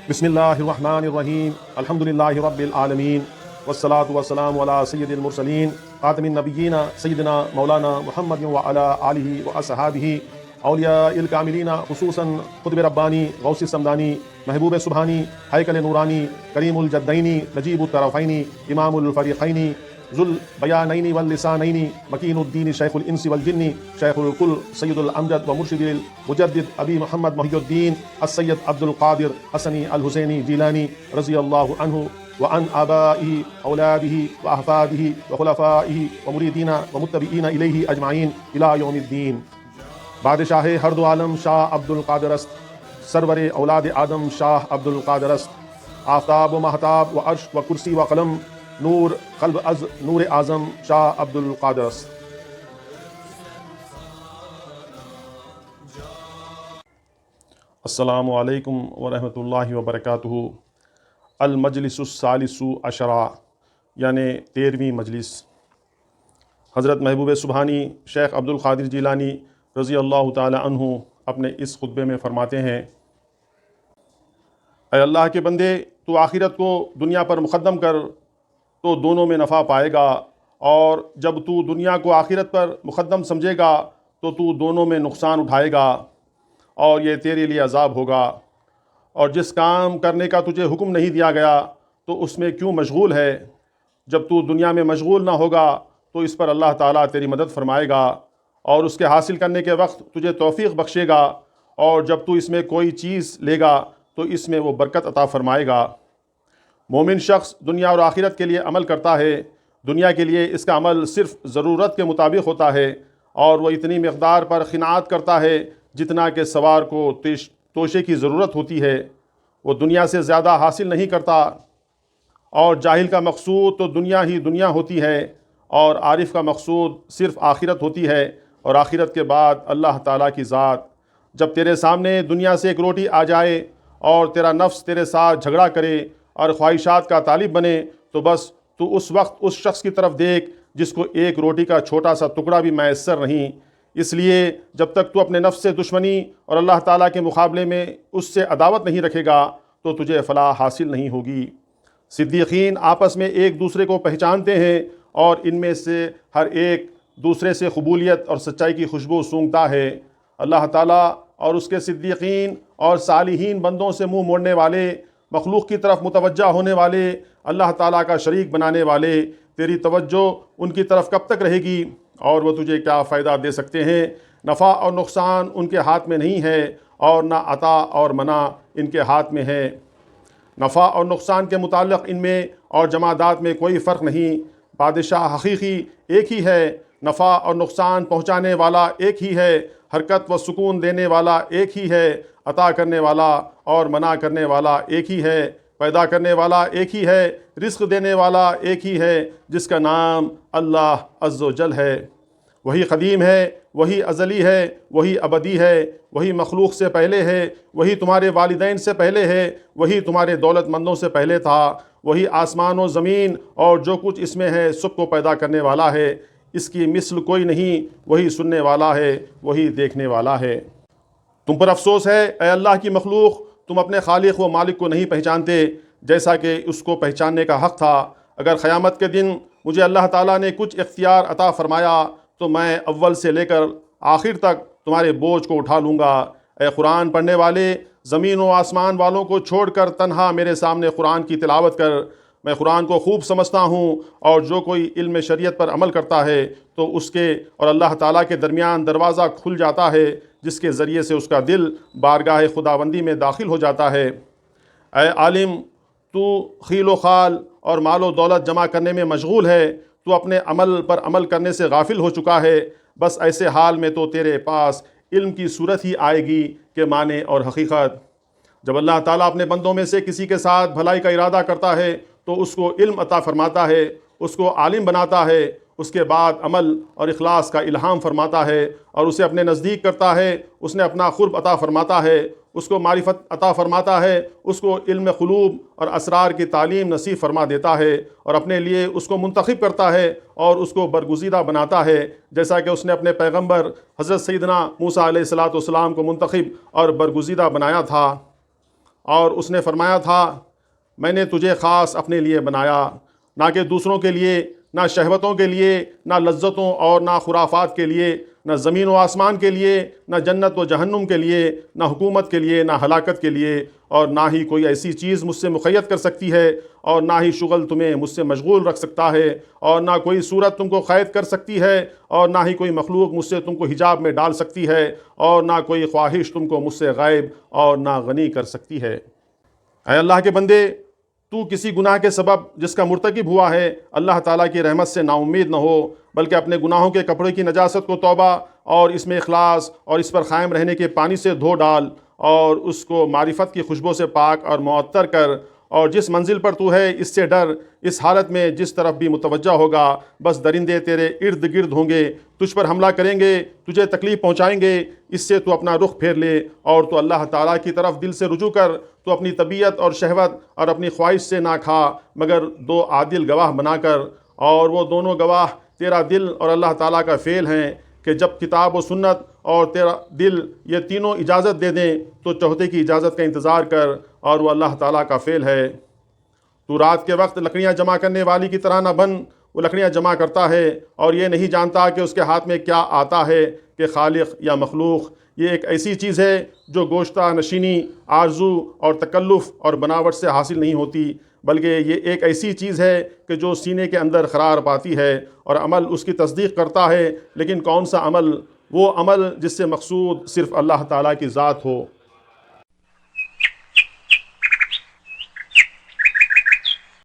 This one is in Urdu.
بسم اللہ الرحمن الرحیم الحمد للہ رب العالمین والصلاة والسلام علی سید المرسلین خاتم النبیین سیدنا مولانا محمد وعلی آلہ واصحابہ اولیاء الکاملین خصوصاً قطب ربانی غوث السمدانی محبوب سبحانی ہیکل نورانی کریم الجدین نجیب الطرفین امام الفریقین ذو البیانین واللسانین مکین الدین شیخ الانس والجن شیخ الکل سید الامجد ومرشد المجدد ابی محمد محی الدین السید عبد القادر حسنی الحسینی جیلانی رضی اللہ عنہ وعن آبائه أولاده وأحفاده وخلفائه ومريدين ومتبعين إليه أجمعين إلى يوم الدين. بادشاہ ہر دو عالم شاہ عبد القادر است، سرور اولاد آدم شاہ عبد القادر است. آفتاب و مہتاب و عرش و کرسی و قلم نور قلب از نور اعظم شاہ عبد القادر است. السلام علیکم ورحمۃ اللہ وبرکاتہ. المجلس الثالث عشرہ یعنی 13ویں مجلس. حضرت محبوب سبحانی شیخ عبد القادر جیلانی رضی اللہ تعالی عنہ اپنے اس خطبے میں فرماتے ہیں: اے اللہ کے بندے، تو آخرت کو دنیا پر مقدم کر تو دونوں میں نفع پائے گا، اور جب تو دنیا کو آخرت پر مقدم سمجھے گا تو دونوں میں نقصان اٹھائے گا اور یہ تیرے لیے عذاب ہوگا. اور جس کام کرنے کا تجھے حکم نہیں دیا گیا تو اس میں کیوں مشغول ہے؟ جب تو دنیا میں مشغول نہ ہوگا تو اس پر اللہ تعالیٰ تیری مدد فرمائے گا اور اس کے حاصل کرنے کے وقت تجھے توفیق بخشے گا، اور جب تو اس میں کوئی چیز لے گا تو اس میں وہ برکت عطا فرمائے گا. مومن شخص دنیا اور آخرت کے لیے عمل کرتا ہے. دنیا کے لیے اس کا عمل صرف ضرورت کے مطابق ہوتا ہے، اور وہ اتنی مقدار پر قناعت کرتا ہے جتنا کہ سوار کو توشے کی ضرورت ہوتی ہے. وہ دنیا سے زیادہ حاصل نہیں کرتا. اور جاہل کا مقصود تو دنیا ہی دنیا ہوتی ہے، اور عارف کا مقصود صرف آخرت ہوتی ہے، اور آخرت کے بعد اللہ تعالیٰ کی ذات. جب تیرے سامنے دنیا سے ایک روٹی آ جائے اور تیرا نفس تیرے ساتھ جھگڑا کرے اور خواہشات کا طالب بنے تو بس تو اس وقت اس شخص کی طرف دیکھ جس کو ایک روٹی کا چھوٹا سا ٹکڑا بھی میسر نہیں. اس لیے جب تک تو اپنے نفس سے دشمنی اور اللہ تعالیٰ کے مقابلے میں اس سے عداوت نہیں رکھے گا تو تجھے فلاح حاصل نہیں ہوگی. صدیقین آپس میں ایک دوسرے کو پہچانتے ہیں، اور ان میں سے ہر ایک دوسرے سے قبولیت اور سچائی کی خوشبو سونگھتا ہے. اللہ تعالیٰ اور اس کے صدیقین اور صالحین بندوں سے منہ موڑنے والے، مخلوق کی طرف متوجہ ہونے والے، اللہ تعالیٰ کا شریک بنانے والے، تیری توجہ ان کی طرف کب تک رہے گی، اور وہ تجھے کیا فائدہ دے سکتے ہیں؟ نفع اور نقصان ان کے ہاتھ میں نہیں ہے، اور نہ عطا اور منع ان کے ہاتھ میں ہے. نفع اور نقصان کے متعلق ان میں اور جمادات میں کوئی فرق نہیں. بادشاہ حقیقی ایک ہی ہے، نفع اور نقصان پہنچانے والا ایک ہی ہے، حرکت و سکون دینے والا ایک ہی ہے، عطا کرنے والا اور منع کرنے والا ایک ہی ہے، پیدا کرنے والا ایک ہی ہے، رزق دینے والا ایک ہی ہے، جس کا نام اللہ عز و جل ہے. وہی قدیم ہے، وہی ازلی ہے، وہی ابدی ہے، وہی مخلوق سے پہلے ہے، وہی تمہارے والدین سے پہلے ہے، وہی تمہارے دولت مندوں سے پہلے تھا، وہی آسمان و زمین اور جو کچھ اس میں ہے سب کو پیدا کرنے والا ہے. اس کی مثل کوئی نہیں، وہی سننے والا ہے، وہی دیکھنے والا ہے. تم پر افسوس ہے اے اللہ کی مخلوق، تم اپنے خالق و مالک کو نہیں پہچانتے جیسا کہ اس کو پہچاننے کا حق تھا. اگر قیامت کے دن مجھے اللہ تعالیٰ نے کچھ اختیار عطا فرمایا تو میں اول سے لے کر آخر تک تمہارے بوجھ کو اٹھا لوں گا. اے قرآن پڑھنے والے، زمین و آسمان والوں کو چھوڑ کر تنہا میرے سامنے قرآن کی تلاوت کر. میں قرآن کو خوب سمجھتا ہوں، اور جو کوئی علم شریعت پر عمل کرتا ہے تو اس کے اور اللہ تعالیٰ کے درمیان دروازہ کھل جاتا ہے، جس کے ذریعے سے اس کا دل بارگاہ خداوندی میں داخل ہو جاتا ہے. اے عالم، تو خیل و خال اور مال و دولت جمع کرنے میں مشغول ہے، تو اپنے عمل پر عمل کرنے سے غافل ہو چکا ہے. بس ایسے حال میں تو تیرے پاس علم کی صورت ہی آئے گی کہ معنی اور حقیقت. جب اللہ تعالیٰ اپنے بندوں میں سے کسی کے ساتھ بھلائی کا ارادہ کرتا ہے تو اس کو علم عطا فرماتا ہے، اس کو عالم بناتا ہے، اس کے بعد عمل اور اخلاص کا الہام فرماتا ہے اور اسے اپنے نزدیک کرتا ہے. اس نے اپنا قرب عطا فرماتا ہے، اس کو معرفت عطا فرماتا ہے، اس کو علم قلوب اور اسرار کی تعلیم نصیب فرما دیتا ہے، اور اپنے لیے اس کو منتخب کرتا ہے اور اس کو برگزیدہ بناتا ہے، جیسا کہ اس نے اپنے پیغمبر حضرت سیدنا موسیٰ علیہ الصلوۃ والسلام کو منتخب اور برگزیدہ بنایا تھا. اور اس نے فرمایا تھا میں نے تجھے خاص اپنے لیے بنایا، نہ کہ دوسروں کے لیے، نہ شہوتوں کے لیے، نہ لذتوں اور نہ خرافات کے لیے، نہ زمین و آسمان کے لیے، نہ جنت و جہنم کے لیے، نہ حکومت کے لیے، نہ ہلاکت کے لیے، اور نہ ہی کوئی ایسی چیز مجھ سے مقید کر سکتی ہے، اور نہ ہی شغل تمہیں مجھ سے مشغول رکھ سکتا ہے، اور نہ کوئی صورت تم کو قید کر سکتی ہے، اور نہ ہی کوئی مخلوق مجھ سے تم کو حجاب میں ڈال سکتی ہے، اور نہ کوئی خواہش تم کو مجھ سے غائب اور نہ غنی کر سکتی ہے۔ اے اللہ کے بندے، تو کسی گناہ کے سبب جس کا مرتکب ہوا ہے اللہ تعالیٰ کی رحمت سے نا امید نہ ہو، بلکہ اپنے گناہوں کے کپڑے کی نجاست کو توبہ اور اس میں اخلاص اور اس پر قائم رہنے کے پانی سے دھو ڈال، اور اس کو معرفت کی خوشبو سے پاک اور معطر کر، اور جس منزل پر تو ہے اس سے ڈر، اس حالت میں جس طرف بھی متوجہ ہوگا بس درندے تیرے ارد گرد ہوں گے، تجھ پر حملہ کریں گے، تجھے تکلیف پہنچائیں گے، اس سے تو اپنا رخ پھیر لے اور تو اللہ تعالیٰ کی طرف دل سے رجوع کر، تو اپنی طبیعت اور شہوت اور اپنی خواہش سے نہ کھا مگر دو عادل گواہ بنا کر، اور وہ دونوں گواہ تیرا دل اور اللہ تعالیٰ کا فعل ہیں کہ جب کتاب و سنت اور تیرا دل یہ تینوں اجازت دے دیں تو چوتھے کی اجازت کا انتظار کر، اور وہ اللہ تعالیٰ کا فعل ہے۔ تو رات کے وقت لکڑیاں جمع کرنے والی کی طرح نہ بن، وہ لکڑیاں جمع کرتا ہے اور یہ نہیں جانتا کہ اس کے ہاتھ میں کیا آتا ہے کہ خالق یا مخلوق۔ یہ ایک ایسی چیز ہے جو گوشتہ نشینی، آرزو اور تکلف اور بناوٹ سے حاصل نہیں ہوتی، بلکہ یہ ایک ایسی چیز ہے کہ جو سینے کے اندر قرار پاتی ہے اور عمل اس کی تصدیق کرتا ہے، لیکن کون سا عمل؟ وہ عمل جس سے مقصود صرف اللہ تعالیٰ کی ذات ہو۔